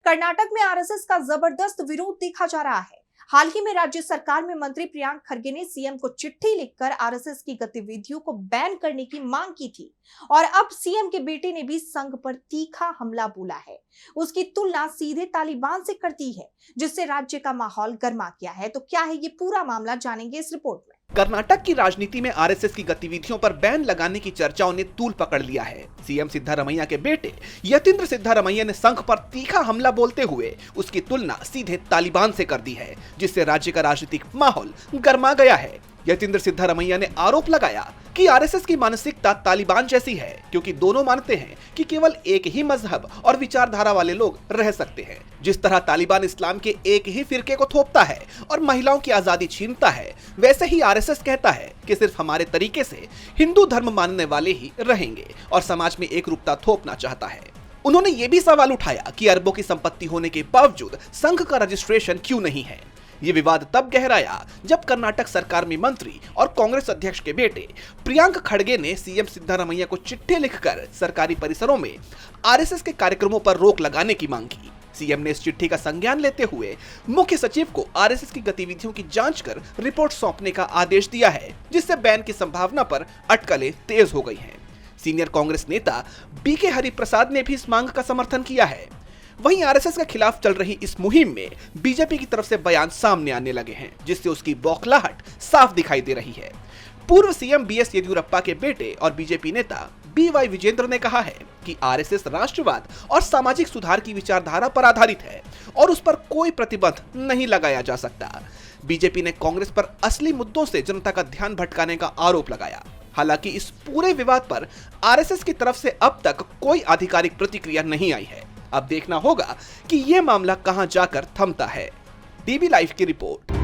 कर्नाटक में आरएसएस का जबरदस्त विरोध देखा जा रहा है। हाल ही में राज्य सरकार में मंत्री प्रियांक खरगे ने सीएम को चिट्ठी लिखकर आरएसएस की गतिविधियों को बैन करने की मांग की थी और अब सीएम के बेटे ने भी संघ पर तीखा हमला बोला है। उसकी तुलना सीधे तालिबान से कर दी है, जिससे राज्य का माहौल गर्मा गया है। तो क्या है ये पूरा मामला, जानेंगे इस रिपोर्ट में। कर्नाटक की राजनीति में आरएसएस की गतिविधियों पर बैन लगाने की चर्चाओं ने तूल पकड़ लिया है। सीएम सिद्धारमैया के बेटे यतींद्र सिद्धारमैया ने संघ पर तीखा हमला बोलते हुए उसकी तुलना सीधे तालिबान से कर दी है, जिससे राज्य का राजनीतिक माहौल गर्मा गया है। यतींद्र सिद्धारमैया ने आरोप लगाया कि आरएसएस की मानसिकता तालिबान जैसी है, क्योंकि दोनों मानते हैं कि केवल एक ही मजहब और विचारधारा वाले लोग रह सकते हैं। जिस तरह तालिबान इस्लाम के एक ही फिरके को थोपता है और महिलाओं की आजादी छीनता है, वैसे ही आरएसएस कहता है कि सिर्फ हमारे तरीके से हिंदू धर्म मानने वाले ही रहेंगे और समाज में एकरूपता थोपना चाहता है। उन्होंने ये भी सवाल उठाया कि अरबों की संपत्ति होने के बावजूद संघ का रजिस्ट्रेशन क्यों नहीं है। ये विवाद तब गहराया जब कर्नाटक सरकार में मंत्री और कांग्रेस अध्यक्ष के बेटे प्रियांक खड़गे ने सीएम सिद्धारमैया को चिट्ठी लिखकर सरकारी परिसरों में आरएसएस के कार्यक्रमों पर रोक लगाने की मांग की। सीएम ने इस चिट्ठी का संज्ञान लेते हुए मुख्य सचिव को आरएसएस की गतिविधियों की जांच कर रिपोर्ट सौंपने का आदेश दिया है, जिससे बैन की संभावना पर अटकलें तेज हो गई हैं। सीनियर कांग्रेस नेता बीके हरिप्रसाद ने भी इस मांग का समर्थन किया है। वहीं आरएसएस के खिलाफ चल रही इस मुहिम में बीजेपी की तरफ से बयान सामने आने लगे हैं, जिससे उसकी बौखलाहट साफ दिखाई दे रही है। पूर्व सीएम बीएस येदियुरप्पा के बेटे और बीजेपी नेता बीवाई विजेंद्र ने कहा है कि आरएसएस राष्ट्रवाद और सामाजिक सुधार की विचारधारा पर आधारित है और उस पर कोई प्रतिबंध नहीं लगाया जा सकता। बीजेपी ने कांग्रेस पर असली मुद्दों से जनता का ध्यान भटकाने का आरोप लगाया। हालांकि इस पूरे विवाद पर आरएसएस की तरफ से अब तक कोई आधिकारिक प्रतिक्रिया नहीं आई है। अब देखना होगा कि यह मामला कहां जाकर थमता है। डीबी लाइव की रिपोर्ट।